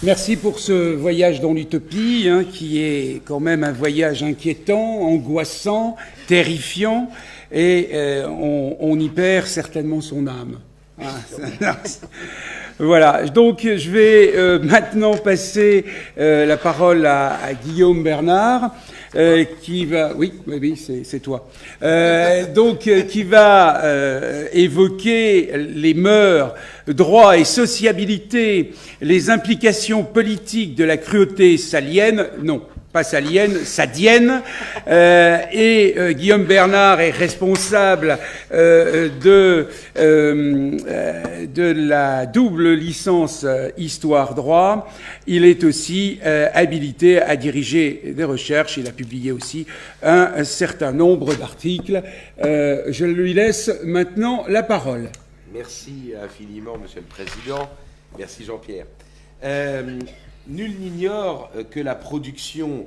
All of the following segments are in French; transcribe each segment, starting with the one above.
Merci pour ce voyage dans l'utopie, qui est quand même un voyage inquiétant, angoissant, terrifiant, et on y perd certainement son âme. Voilà, donc je vais maintenant passer la parole à Guillaume Bernard, qui va... Oui, c'est toi. Qui va évoquer les mœurs, droit et sociabilité, les implications politiques de la cruauté salienne, non, pas salienne, sadienne, Guillaume Bernard est responsable de la double licence Histoire-Droit. Il est aussi habilité à diriger des recherches. Il a publié aussi un certain nombre d'articles. Je lui laisse maintenant la parole. Merci infiniment, Monsieur le Président. Merci, Jean-Pierre. Nul n'ignore que la production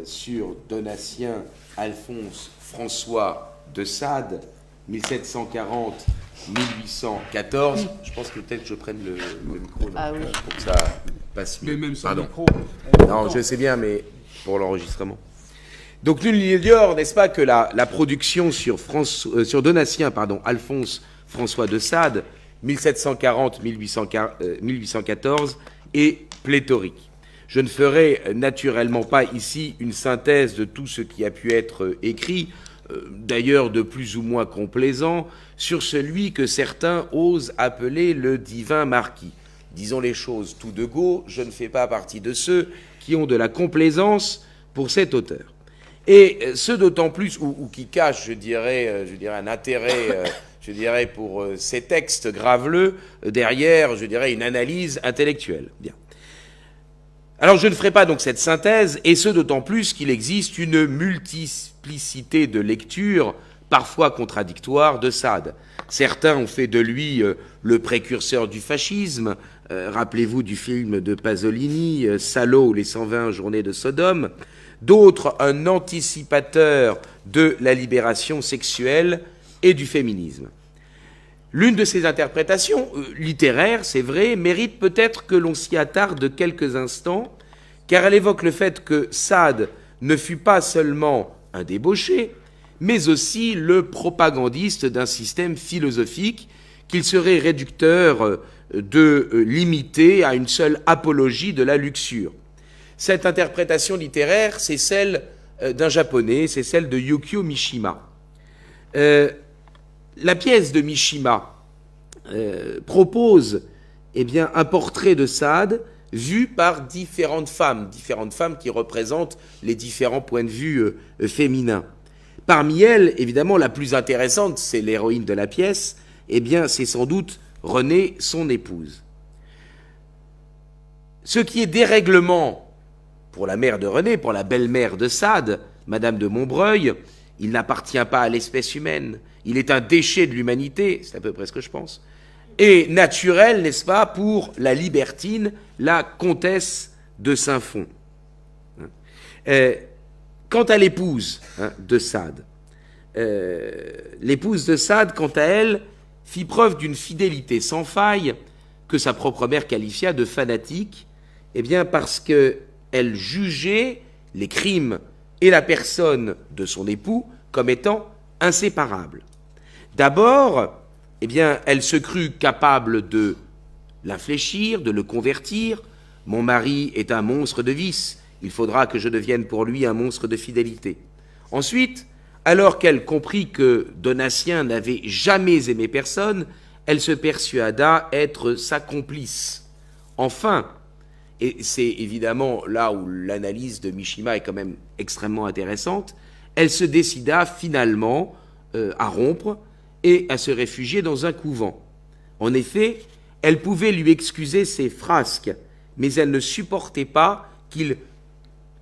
sur Donatien Alphonse François de Sade, 1740-1814. Je pense que peut-être je prenne le micro pour que ça passe mieux. Mais même sans micro. Non, je sais bien, mais pour l'enregistrement. Donc nul n'ignore, n'est-ce pas, que la production sur Donatien Alphonse François de Sade, 1740-1814, est pléthorique. Je ne ferai naturellement pas ici une synthèse de tout ce qui a pu être écrit, d'ailleurs de plus ou moins complaisant, sur celui que certains osent appeler le divin marquis. Disons les choses tout de go, je ne fais pas partie de ceux qui ont de la complaisance pour cet auteur. Et ce d'autant plus, ou qui cachent, je dirais un intérêt... pour ces textes graveleux, derrière, une analyse intellectuelle. Bien. Alors, je ne ferai pas donc cette synthèse, et ce d'autant plus qu'il existe une multiplicité de lectures, parfois contradictoires, de Sade. Certains ont fait de lui le précurseur du fascisme. Rappelez-vous du film de Pasolini, Salo ou les 120 journées de Sodome. D'autres, un anticipateur de la libération sexuelle et du féminisme. L'une de ces interprétations, littéraires, c'est vrai, mérite peut-être que l'on s'y attarde quelques instants, car elle évoque le fait que Sade ne fut pas seulement un débauché, mais aussi le propagandiste d'un système philosophique qu'il serait réducteur de limiter à une seule apologie de la luxure. Cette interprétation littéraire, c'est celle d'un japonais, c'est celle de Yukio Mishima. La pièce de Mishima propose un portrait de Sade vu par différentes femmes qui représentent les différents points de vue féminins. Parmi elles, évidemment, la plus intéressante, c'est l'héroïne de la pièce, c'est sans doute Renée, son épouse. Ce qui est dérèglement pour la mère de Renée, pour la belle-mère de Sade, Madame de Monbreuil, il n'appartient pas à l'espèce humaine. Il est un déchet de l'humanité, c'est à peu près ce que je pense, et naturel, n'est-ce pas, pour la libertine, la comtesse de Saint-Fond. Quant à l'épouse de Sade, quant à elle, fit preuve d'une fidélité sans faille que sa propre mère qualifia de fanatique, parce qu'elle jugeait les crimes et la personne de son époux comme étant inséparables. D'abord, elle se crut capable de l'infléchir, de le convertir. Mon mari est un monstre de vice, il faudra que je devienne pour lui un monstre de fidélité. Ensuite, alors qu'elle comprit que Donatien n'avait jamais aimé personne, elle se persuada être sa complice. Enfin, et c'est évidemment là où l'analyse de Mishima est quand même extrêmement intéressante, elle se décida finalement à rompre et à se réfugier dans un couvent. En effet, elle pouvait lui excuser ses frasques, mais elle ne supportait pas qu'il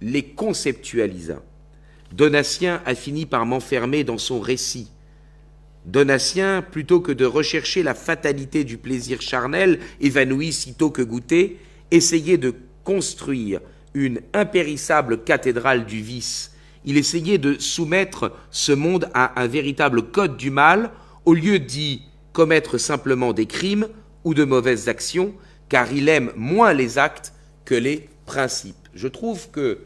les conceptualisât. Donatien a fini par m'enfermer dans son récit. Donatien, plutôt que de rechercher la fatalité du plaisir charnel, évanoui sitôt que goûté, essayait de construire une impérissable cathédrale du vice. Il essayait de soumettre ce monde à un véritable code du mal, au lieu d'y commettre simplement des crimes ou de mauvaises actions, car il aime moins les actes que les principes. Je trouve que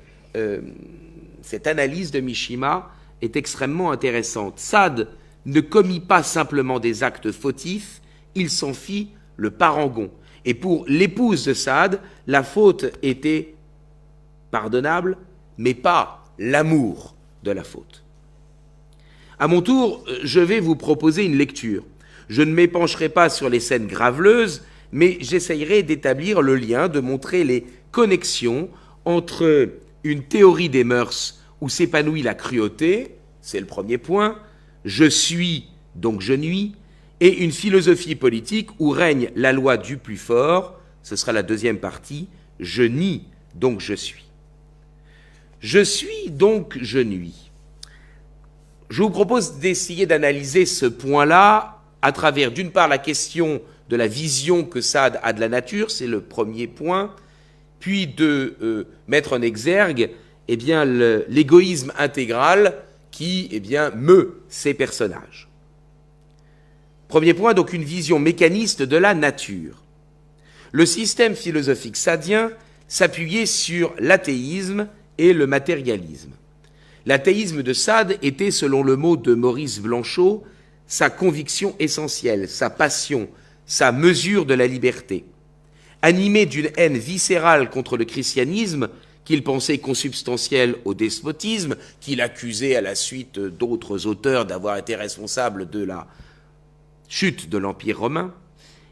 cette analyse de Mishima est extrêmement intéressante. Sade ne commit pas simplement des actes fautifs, il s'en fit le parangon. Et pour l'épouse de Sade, la faute était pardonnable, mais pas l'amour de la faute. À mon tour, je vais vous proposer une lecture. Je ne m'épancherai pas sur les scènes graveleuses, mais j'essayerai d'établir le lien, de montrer les connexions entre une théorie des mœurs où s'épanouit la cruauté, c'est le premier point, je suis, donc je nuis, et une philosophie politique où règne la loi du plus fort, ce sera la deuxième partie, je nie, donc je suis. Je suis, donc je nuis. Je vous propose d'essayer d'analyser ce point-là à travers, d'une part, la question de la vision que Sade a de la nature, c'est le premier point, puis de mettre en exergue l'égoïsme intégral qui meut ces personnages. Premier point, donc une vision mécaniste de la nature. Le système philosophique sadien s'appuyait sur l'athéisme et le matérialisme. L'athéisme de Sade était, selon le mot de Maurice Blanchot, sa conviction essentielle, sa passion, sa mesure de la liberté. Animé d'une haine viscérale contre le christianisme, qu'il pensait consubstantiel au despotisme, qu'il accusait à la suite d'autres auteurs d'avoir été responsable de la chute de l'Empire romain,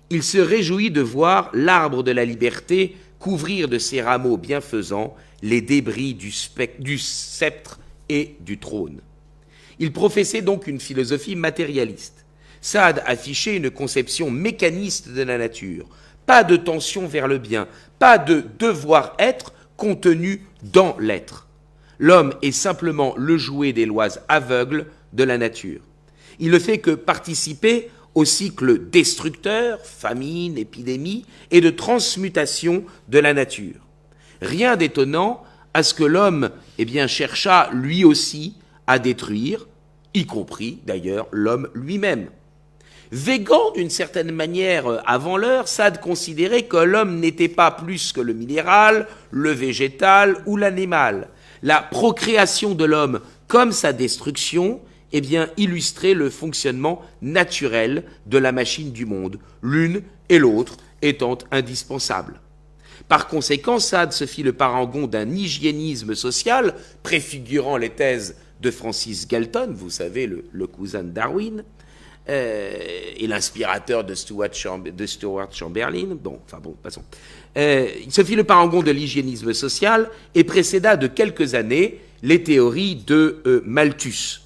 il se réjouit de voir l'arbre de la liberté couvrir de ses rameaux bienfaisants les débris du sceptre et du trône. Il professait donc une philosophie matérialiste. Sade affichait une conception mécaniste de la nature, pas de tension vers le bien, pas de devoir-être contenu dans l'être. L'homme est simplement le jouet des lois aveugles de la nature. Il ne fait que participer au cycle destructeur, famine, épidémie, et de transmutation de la nature. Rien d'étonnant à ce que l'homme cherchât lui aussi à détruire, y compris d'ailleurs l'homme lui-même. Végan d'une certaine manière avant l'heure, Sade considérait que l'homme n'était pas plus que le minéral, le végétal ou l'animal. La procréation de l'homme comme sa destruction illustrait le fonctionnement naturel de la machine du monde, l'une et l'autre étant indispensables. Par conséquent, Sade se fit le parangon d'un hygiénisme social, préfigurant les thèses de Francis Galton, vous savez, le cousin de Darwin, et l'inspirateur de Stuart Chamberlain. Passons. Il se fit le parangon de l'hygiénisme social et précéda de quelques années les théories de Malthus.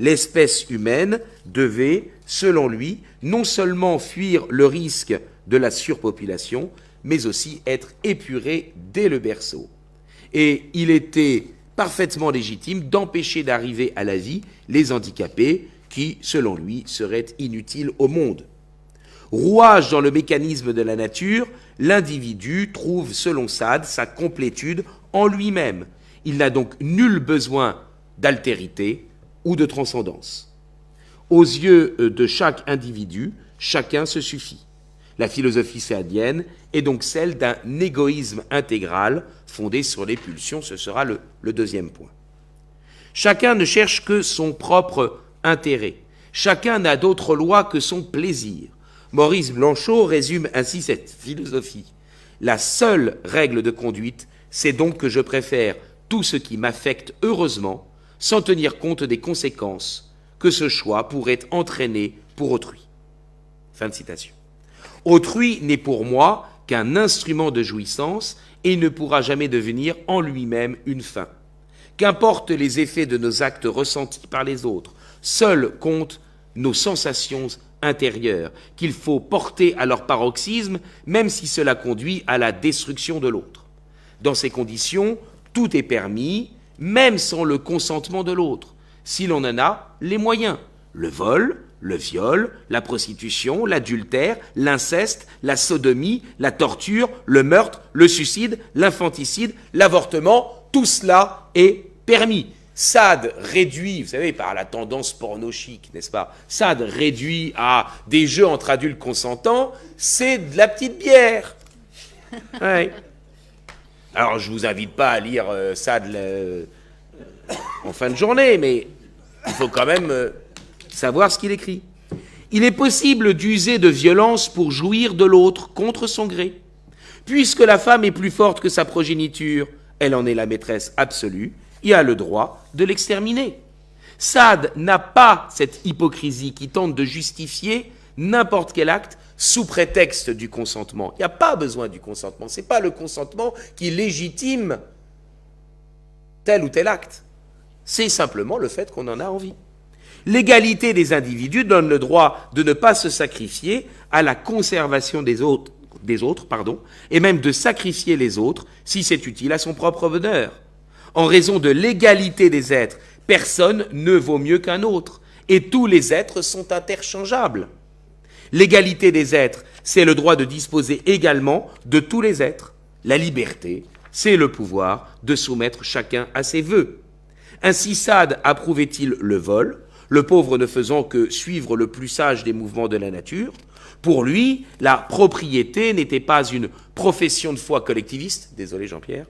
L'espèce humaine devait, selon lui, non seulement fuir le risque de la surpopulation, mais aussi être épurée dès le berceau. Et il était parfaitement légitime d'empêcher d'arriver à la vie les handicapés qui, selon lui, seraient inutiles au monde. Rouage dans le mécanisme de la nature, l'individu trouve, selon Sade, sa complétude en lui-même. Il n'a donc nul besoin d'altérité ou de transcendance. Aux yeux de chaque individu, chacun se suffit. La philosophie sadienne est donc celle d'un égoïsme intégral fondé sur les pulsions, ce sera le deuxième point. Chacun ne cherche que son propre intérêt. Chacun n'a d'autre loi que son plaisir. Maurice Blanchot résume ainsi cette philosophie. La seule règle de conduite, c'est donc que je préfère tout ce qui m'affecte heureusement, sans tenir compte des conséquences que ce choix pourrait entraîner pour autrui. Fin de citation. Autrui n'est pour moi qu'un instrument de jouissance et il ne pourra jamais devenir en lui-même une fin. Qu'importent les effets de nos actes ressentis par les autres, seuls comptent nos sensations intérieures, qu'il faut porter à leur paroxysme, même si cela conduit à la destruction de l'autre. Dans ces conditions, tout est permis, même sans le consentement de l'autre, si l'on en a les moyens. Le vol, le viol, la prostitution, l'adultère, l'inceste, la sodomie, la torture, le meurtre, le suicide, l'infanticide, l'avortement, tout cela est permis. Sade réduit, vous savez, par la tendance porno-chic, n'est-ce pas? Sade réduit à des jeux entre adultes consentants, c'est de la petite bière. Ouais. Alors, je vous invite pas à lire Sade en fin de journée, mais il faut quand même savoir ce qu'il écrit. Il est possible d'user de violence pour jouir de l'autre contre son gré. Puisque la femme est plus forte que sa progéniture, elle en est la maîtresse absolue et a le droit de l'exterminer. Sade n'a pas cette hypocrisie qui tente de justifier n'importe quel acte sous prétexte du consentement. Il n'y a pas besoin du consentement. Ce n'est pas le consentement qui légitime tel ou tel acte. C'est simplement le fait qu'on en a envie. L'égalité des individus donne le droit de ne pas se sacrifier à la conservation des autres, et même de sacrifier les autres si c'est utile à son propre bonheur. En raison de l'égalité des êtres, personne ne vaut mieux qu'un autre, et tous les êtres sont interchangeables. L'égalité des êtres, c'est le droit de disposer également de tous les êtres. La liberté, c'est le pouvoir de soumettre chacun à ses vœux. Ainsi Sade approuvait-il le vol, le pauvre ne faisant que suivre le plus sage des mouvements de la nature. Pour lui, la propriété n'était pas une profession de foi collectiviste, désolé Jean-Pierre,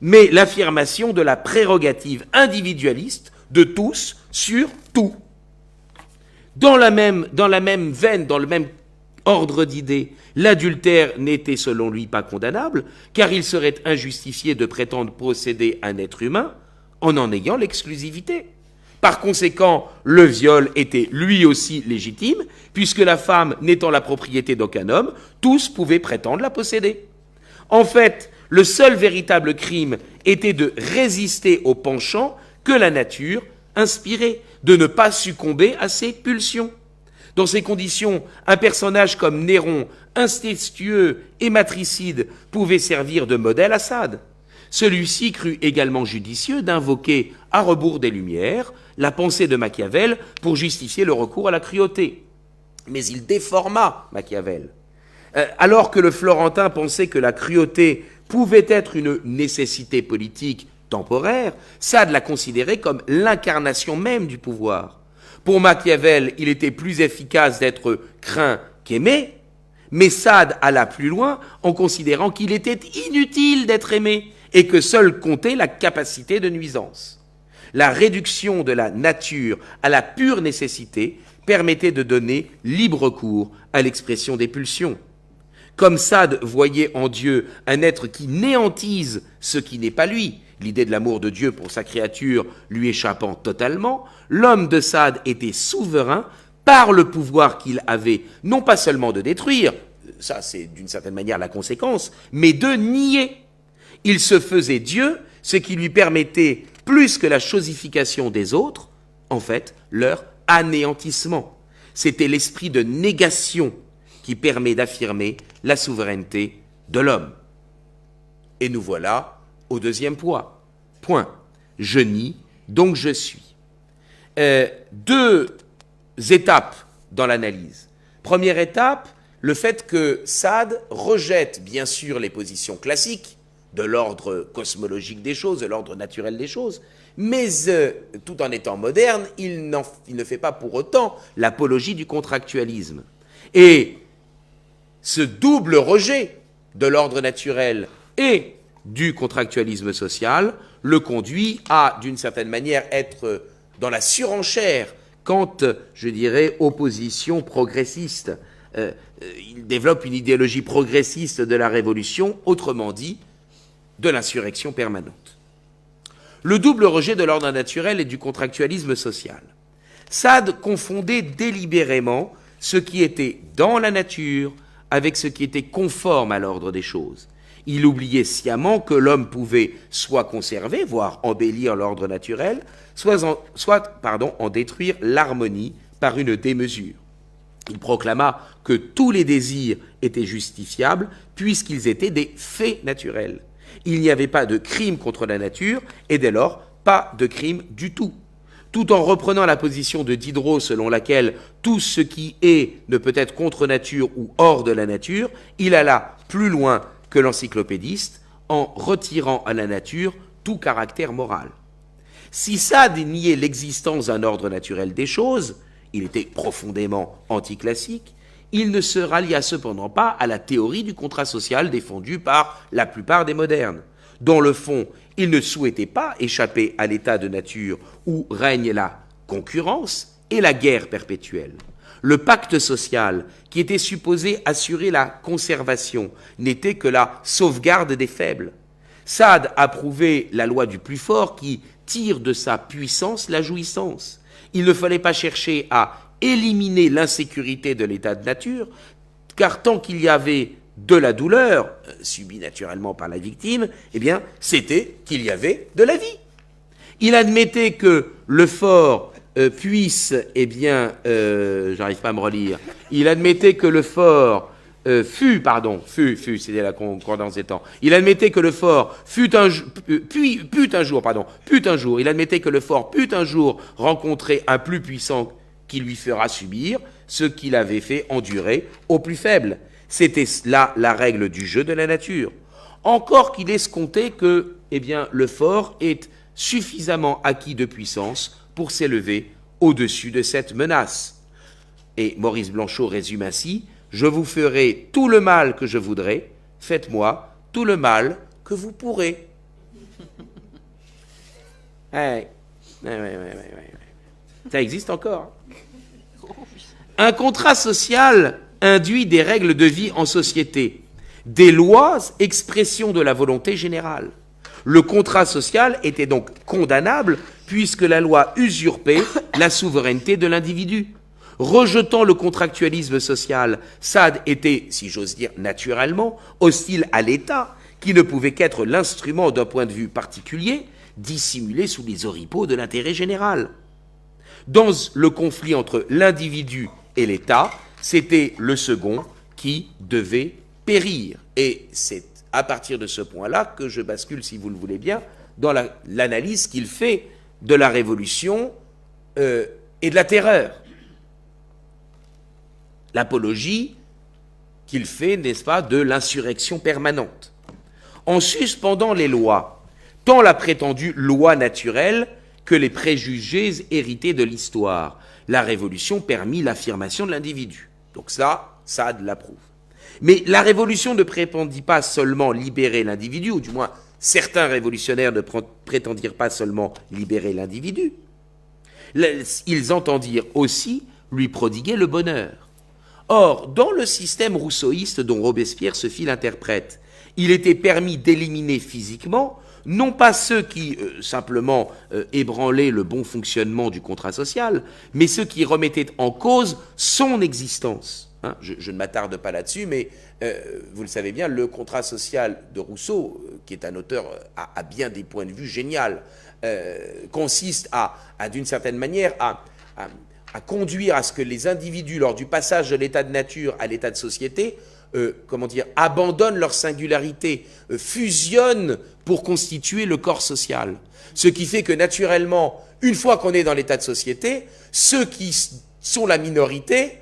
mais l'affirmation de la prérogative individualiste de tous sur tout. Dans la même veine, dans le même ordre d'idées, l'adultère n'était selon lui pas condamnable, car il serait injustifié de prétendre posséder un être humain en ayant l'exclusivité. Par conséquent, le viol était lui aussi légitime, puisque la femme n'étant la propriété d'aucun homme, tous pouvaient prétendre la posséder. En fait, le seul véritable crime était de résister au penchant que la nature inspirait, de ne pas succomber à ses pulsions. Dans ces conditions, un personnage comme Néron, incestueux et matricide, pouvait servir de modèle à Sade. Celui-ci crut également judicieux d'invoquer, à rebours des Lumières, la pensée de Machiavel pour justifier le recours à la cruauté. Mais il déforma Machiavel. Alors que le Florentin pensait que la cruauté pouvait être une nécessité politique temporaire, Sade la considérait comme l'incarnation même du pouvoir. Pour Machiavel, il était plus efficace d'être craint qu'aimé, mais Sade alla plus loin en considérant qu'il était inutile d'être aimé et que seule comptait la capacité de nuisance. La réduction de la nature à la pure nécessité permettait de donner libre cours à l'expression des pulsions. Comme Sade voyait en Dieu un être qui néantise ce qui n'est pas lui, l'idée de l'amour de Dieu pour sa créature lui échappant totalement, l'homme de Sade était souverain par le pouvoir qu'il avait, non pas seulement de détruire, ça c'est d'une certaine manière la conséquence, mais de nier. Il se faisait Dieu, ce qui lui permettait, plus que la chosification des autres, en fait, leur anéantissement. C'était l'esprit de négation qui permet d'affirmer la souveraineté de l'homme. Et nous voilà au deuxième point. Je nie, donc je suis. Deux étapes dans l'analyse. Première étape, le fait que Sade rejette bien sûr les positions classiques de l'ordre cosmologique des choses, de l'ordre naturel des choses, mais tout en étant moderne, il ne fait pas pour autant l'apologie du contractualisme. Et ce double rejet de l'ordre naturel et du contractualisme social le conduit à, d'une certaine manière, être dans la surenchère quant, je dirais, aux positions progressistes. Il développe une idéologie progressiste de la révolution, autrement dit, de l'insurrection permanente. Le double rejet de l'ordre naturel et du contractualisme social. Sade confondait délibérément ce qui était dans la nature avec ce qui était conforme à l'ordre des choses. Il oubliait sciemment que l'homme pouvait soit conserver, voire embellir l'ordre naturel, soit en détruire l'harmonie par une démesure. Il proclama que tous les désirs étaient justifiables puisqu'ils étaient des faits naturels. Il n'y avait pas de crime contre la nature et dès lors pas de crime du tout. Tout en reprenant la position de Diderot selon laquelle tout ce qui est ne peut être contre nature ou hors de la nature, il alla plus loin que l'encyclopédiste en retirant à la nature tout caractère moral. Si Sade niait l'existence d'un ordre naturel des choses, il était profondément anticlassique, il ne se rallia cependant pas à la théorie du contrat social défendue par la plupart des modernes. Dans le fond, il ne souhaitait pas échapper à l'état de nature où règne la concurrence et la guerre perpétuelle. Le pacte social, qui était supposé assurer la conservation, n'était que la sauvegarde des faibles. Sade approuvait la loi du plus fort qui tire de sa puissance la jouissance. Il ne fallait pas chercher à éliminer l'insécurité de l'état de nature, car tant qu'il y avait de la douleur, subie naturellement par la victime, eh bien, c'était qu'il y avait de la vie. Il admettait que le fort puisse, eh bien, j'arrive pas à me relire, il admettait que le fort fut, c'était la concordance des temps, il admettait que le fort put un jour, il admettait que le fort put un jour rencontrer un plus puissant qui lui fera subir ce qu'il avait fait endurer au plus faible. C'était là la règle du jeu de la nature. Encore qu'il escomptait que, eh bien, le fort est suffisamment acquis de puissance pour s'élever au-dessus de cette menace. Et Maurice Blanchot résume ainsi: « Je vous ferai tout le mal que je voudrai, faites-moi tout le mal que vous pourrez. » Ouais. Ça existe encore. Un contrat social induit des règles de vie en société, des lois, expression de la volonté générale. Le contrat social était donc condamnable puisque la loi usurpait la souveraineté de l'individu. Rejetant le contractualisme social, Sade était, si j'ose dire naturellement, hostile à l'État, qui ne pouvait qu'être l'instrument d'un point de vue particulier, dissimulé sous les oripeaux de l'intérêt général. Dans le conflit entre l'individu et l'État, c'était le second qui devait périr. Et c'est à partir de ce point-là que je bascule, si vous le voulez bien, dans l'analyse qu'il fait de la Révolution et de la terreur. L'apologie qu'il fait, n'est-ce pas, de l'insurrection permanente. En suspendant les lois, tant la prétendue loi naturelle que les préjugés hérités de l'histoire, la Révolution permit l'affirmation de l'individu. Donc ça, Sade l'approuve. Mais la Révolution ne prétendit pas seulement libérer l'individu, ou du moins certains révolutionnaires ne prétendirent pas seulement libérer l'individu. Ils entendirent aussi lui prodiguer le bonheur. Or, dans le système rousseauiste dont Robespierre se fit l'interprète, il était permis d'éliminer physiquement non pas ceux qui simplement ébranlaient le bon fonctionnement du contrat social, mais ceux qui remettaient en cause son existence. Hein, je ne m'attarde pas là-dessus, mais vous le savez bien, le contrat social de Rousseau, qui est un auteur à bien des points de vue génial, consiste d'une certaine manière, à conduire à ce que les individus, lors du passage de l'état de nature à l'état de société, abandonnent leur singularité, fusionnent pour constituer le corps social. Ce qui fait que naturellement, une fois qu'on est dans l'état de société, ceux qui sont la minorité,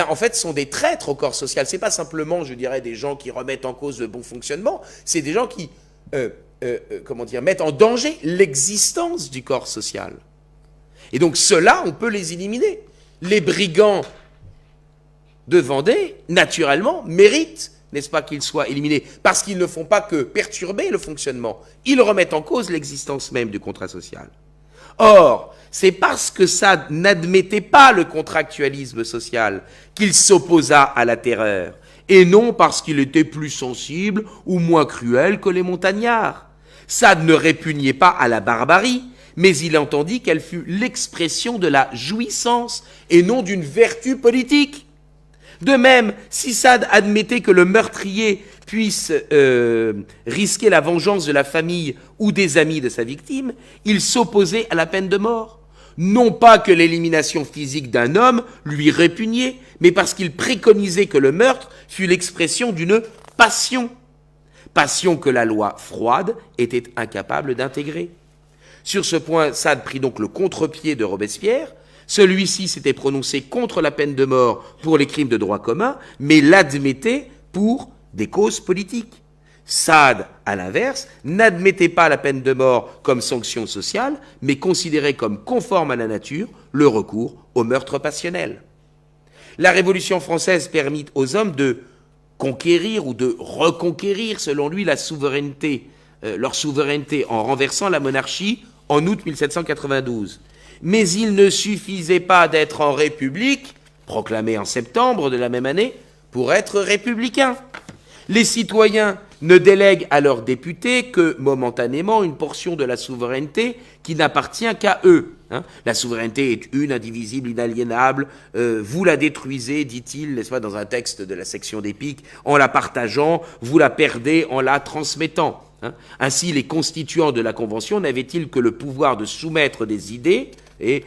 en fait, sont des traîtres au corps social. C'est pas simplement, je dirais, des gens qui remettent en cause le bon fonctionnement, c'est des gens qui, mettent en danger l'existence du corps social. Et donc, ceux-là, on peut les éliminer. Les brigands de Vendée, naturellement, méritent, n'est-ce pas, qu'ils soient éliminés, parce qu'ils ne font pas que perturber le fonctionnement, ils remettent en cause l'existence même du contrat social. Or, c'est parce que Sade n'admettait pas le contractualisme social qu'il s'opposa à la terreur, et non parce qu'il était plus sensible ou moins cruel que les montagnards. Sade ne répugnait pas à la barbarie, mais il entendit qu'elle fût l'expression de la jouissance et non d'une vertu politique. De même, si Sade admettait que le meurtrier puisse risquer la vengeance de la famille ou des amis de sa victime, il s'opposait à la peine de mort. Non pas que l'élimination physique d'un homme lui répugnait, mais parce qu'il préconisait que le meurtre fût l'expression d'une passion. Passion que la loi froide était incapable d'intégrer. Sur ce point, Sade prit donc le contre-pied de Robespierre. Celui-ci s'était prononcé contre la peine de mort pour les crimes de droit commun, mais l'admettait pour des causes politiques. Sade, à l'inverse, n'admettait pas la peine de mort comme sanction sociale, mais considérait comme conforme à la nature le recours au meurtre passionnel. La Révolution française permit aux hommes de conquérir ou de reconquérir, selon lui, la souveraineté, leur souveraineté en renversant la monarchie en août 1792. Mais il ne suffisait pas d'être en République, proclamée en septembre de la même année, pour être républicain. Les citoyens ne délèguent à leurs députés que momentanément une portion de la souveraineté qui n'appartient qu'à eux. La souveraineté est une, indivisible, inaliénable. Vous la détruisez, dit-il, n'est-ce pas, dans un texte de la section d'Épique, en la partageant, vous la perdez en la transmettant. Ainsi, les constituants de la Convention n'avaient-ils que le pouvoir de soumettre des idées et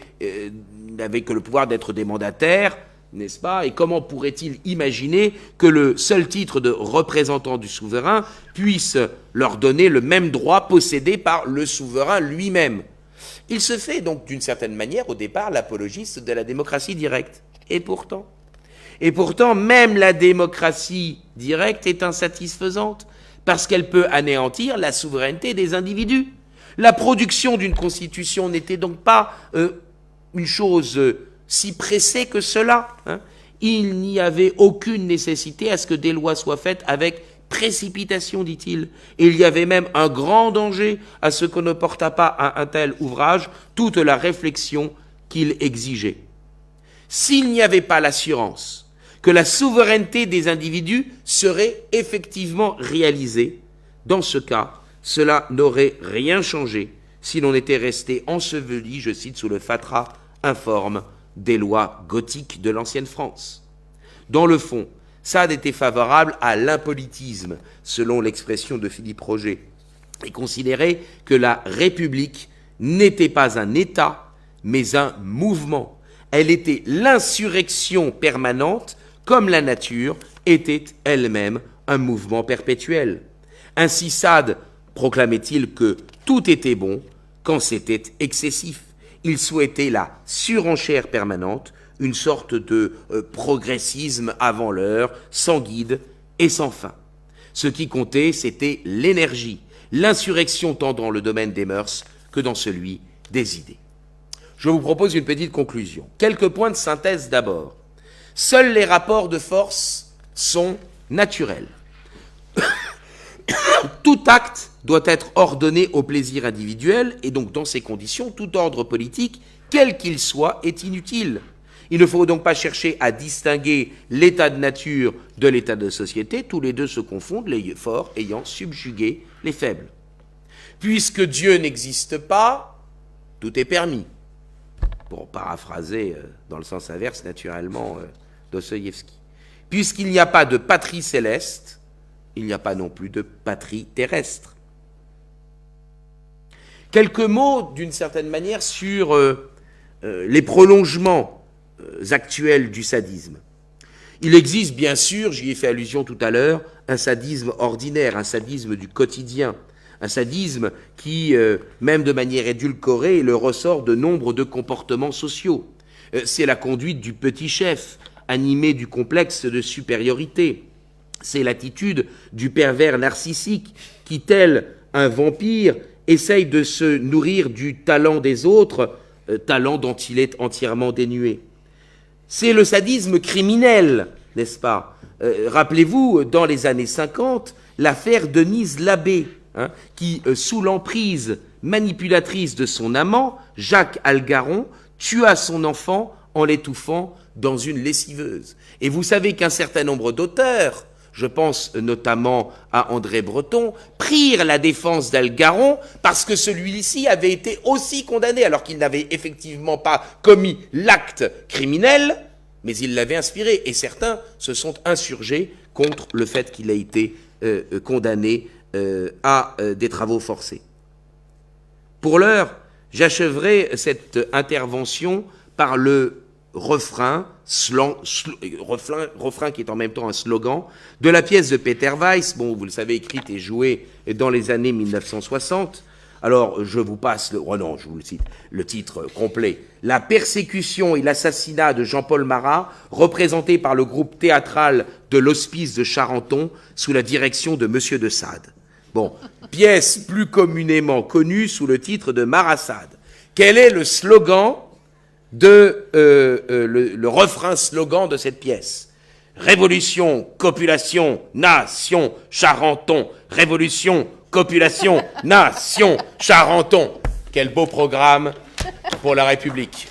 n'avaient que le pouvoir d'être des mandataires, n'est-ce pas? Et comment pourrait-il imaginer que le seul titre de représentant du souverain puisse leur donner le même droit possédé par le souverain lui-même? Il se fait donc d'une certaine manière au départ l'apologiste de la démocratie directe. Et pourtant, même la démocratie directe est insatisfaisante parce qu'elle peut anéantir la souveraineté des individus. La production d'une constitution n'était donc pas une chose si pressée que cela. Il n'y avait aucune nécessité à ce que des lois soient faites avec précipitation, dit-il. Et il y avait même un grand danger à ce qu'on ne portât pas à un tel ouvrage toute la réflexion qu'il exigeait. S'il n'y avait pas l'assurance que la souveraineté des individus serait effectivement réalisée, dans ce cas, cela n'aurait rien changé si l'on était resté enseveli, je cite, sous le fatras informe des lois gothiques de l'ancienne France. Dans le fond, Sade était favorable à l'impolitisme, selon l'expression de Philippe Roger, et considérait que la République n'était pas un État, mais un mouvement. Elle était l'insurrection permanente, comme la nature était elle-même un mouvement perpétuel. Ainsi Sade proclamait-il que tout était bon quand c'était excessif. Il souhaitait la surenchère permanente, une sorte de progressisme avant l'heure, sans guide et sans fin. Ce qui comptait, c'était l'énergie, l'insurrection tant dans le domaine des mœurs que dans celui des idées. Je vous propose une petite conclusion. Quelques points de synthèse d'abord. Seuls les rapports de force sont naturels. Tout acte doit être ordonné au plaisir individuel et donc dans ces conditions, tout ordre politique, quel qu'il soit, est inutile. Il ne faut donc pas chercher à distinguer l'état de nature de l'état de société, tous les deux se confondent, les forts ayant subjugué les faibles. Puisque Dieu n'existe pas, tout est permis. Pour paraphraser dans le sens inverse, naturellement, Dostoïevski. Puisqu'il n'y a pas de patrie céleste, il n'y a pas non plus de patrie terrestre. Quelques mots, d'une certaine manière, sur les prolongements actuels du sadisme. Il existe, bien sûr, j'y ai fait allusion tout à l'heure, un sadisme ordinaire, un sadisme du quotidien, un sadisme qui, même de manière édulcorée, est le ressort de nombre de comportements sociaux. C'est la conduite du petit chef, animé du complexe de supériorité. C'est l'attitude du pervers narcissique qui, tel un vampire, essaye de se nourrir du talent des autres, talent dont il est entièrement dénué. C'est le sadisme criminel, n'est-ce pas? Rappelez-vous, dans les années 50, l'affaire Denise Labbé, qui, sous l'emprise manipulatrice de son amant, Jacques Algaron, tua son enfant en l'étouffant dans une lessiveuse. Et vous savez qu'un certain nombre d'auteurs, je pense notamment à André Breton, prirent la défense d'Algaron parce que celui-ci avait été aussi condamné, alors qu'il n'avait effectivement pas commis l'acte criminel, mais il l'avait inspiré. Et certains se sont insurgés contre le fait qu'il ait été condamné à des travaux forcés. Pour l'heure, j'achèverai cette intervention par le refrain qui est en même temps un slogan, de la pièce de Peter Weiss, bon, vous le savez, écrite et jouée dans les années 1960. Alors, je vous passe je vous le cite, le titre complet. La persécution et l'assassinat de Jean-Paul Marat, représenté par le groupe théâtral de l'Hospice de Charenton, sous la direction de Monsieur de Sade. Bon, pièce plus communément connue sous le titre de Marat-Sade. Quel est le slogan de le refrain slogan de cette pièce. Révolution, copulation, nation, Charenton. Révolution, copulation, nation, Charenton. Quel beau programme pour la République.